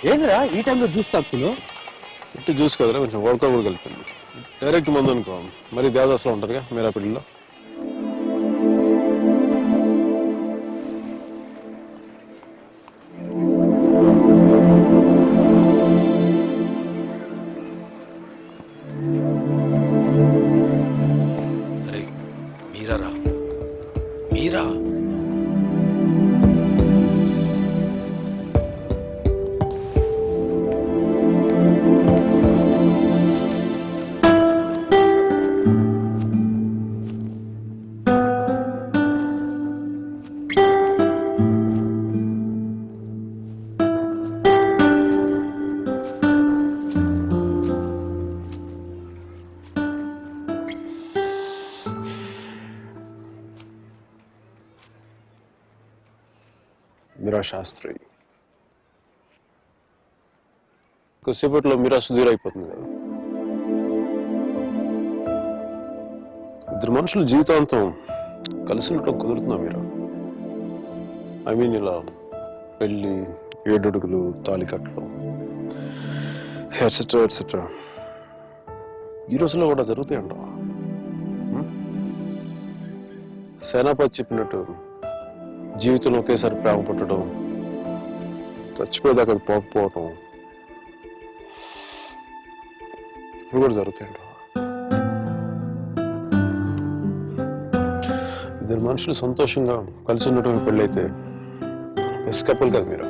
ఏందిరా ఈ టైంలో జ్యూస్ తాగుతున్నావు? ఇట్టి జ్యూస్ కదరా, కొంచెం వడక కూడా కలిపింది. డైరెక్ట్ మందు అనుకో మరి దేవదాసులో ఉంటుందిగా మీరా పిల్లిలో. అరే మీరా మీరా మీరా శాస్త్రి కొద్దిసేపట్లో మీరా సుధీర్ అయిపోతుంది కదా. ఇద్దరు మనుషులు జీవితాంతం కలిసి ఉండటం కుదురుతుందా మీరా? ఐ మీన్ ఇలా పెళ్ళి, ఏడడుగులు, తాళి కట్టడం ఎట్సెట్రా ఎట్సెట్రా ఈ రోజుల్లో కూడా జరుగుతాయంట. సేనాపతి చెప్పినట్టు జీవితంలో ఒకేసారి ప్రేమ పుట్టడం, చచ్చిపోయేదాకా అది పోకపోవటం ఇప్పుడు కూడా జరుగుతాయంట. ఇద్దరు మనుషులు సంతోషంగా కలిసి ఉండటం పెళ్ళైతే బెస్ట్ కపుల్ కదా మీరు.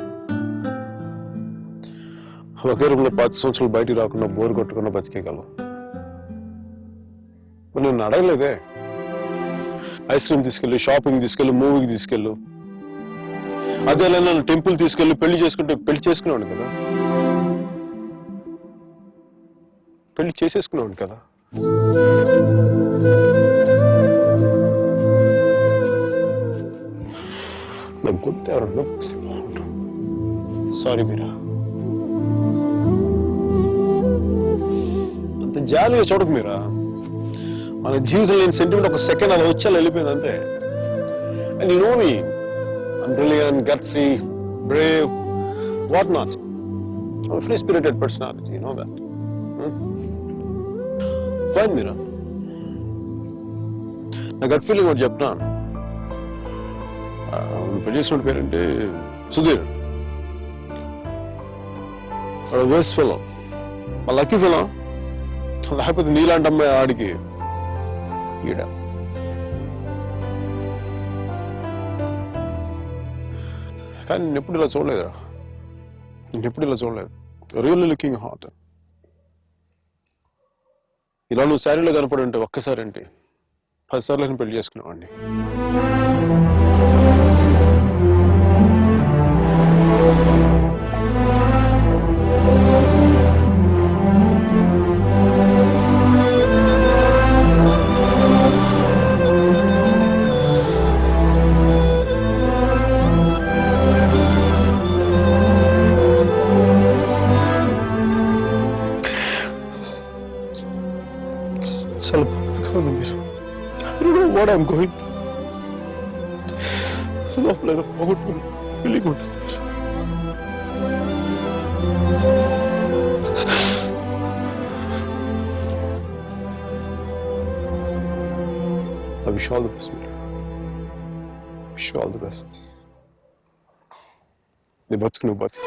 ఒకే రూమ్లో 5 సంవత్సరాలు బయటికి రాకుండా బోర్ కొట్టకుండా బతికేయగలవు. నేను అడగలేదే, ఐస్ క్రీమ్ తీసుకెళ్ళి, షాపింగ్ తీసుకెళ్ళి, మూవీకి తీసుకెళ్ళు, అదే నన్ను టెంపుల్ తీసుకెళ్ళి పెళ్లి చేసుకుంటే పెళ్లి చేసుకునేవాడు కదా, పెళ్లి చేసేసుకునేవాడు కదా. నాకు గుర్తు ఎవరన్నా సారీ మీరా, అంత జాలీగా చూడకు మీరా. మన జీవితంలో లేని సెంటిమెంట్ ఒక సెకండ్ అలా వచ్చి అలా వెళ్ళిపోయింది అంతే. And you know me, I'm brilliant, gutsy, brave, what not. I'm a free-spirited personality, you know that. Fine, Meera. నా గట్ ఫీలింగ్ ఒకటి చెప్తాను. పెళ్లి చేసిన పేరేంటి? Sudheer. Waste fellow, lucky fellow. లేకపోతే నీలాంటి అమ్మాయి ఆడికి ఈడ. కానీ నేను ఎప్పుడు ఇలా చూడలేదురా, నేను ఎప్పుడు ఇలా చూడలేదు. Really looking hot. ఇలా నువ్వు శారీలో కనపడి ఉంటే ఒక్కసారి అంటే 10 సార్లు నేను పెళ్లి చేసుకునేవాడిని. చాలా బాధగా ఉంది మీరు. I don't know what I'm going through. లోపల ఏదో పోగొట్టుకుని ఫీలింగ్ ఉంటుంది మీరు. I wish you all the best, మీరు. Wish you all the best. నీ బతుకు నువ్వు బతుకు.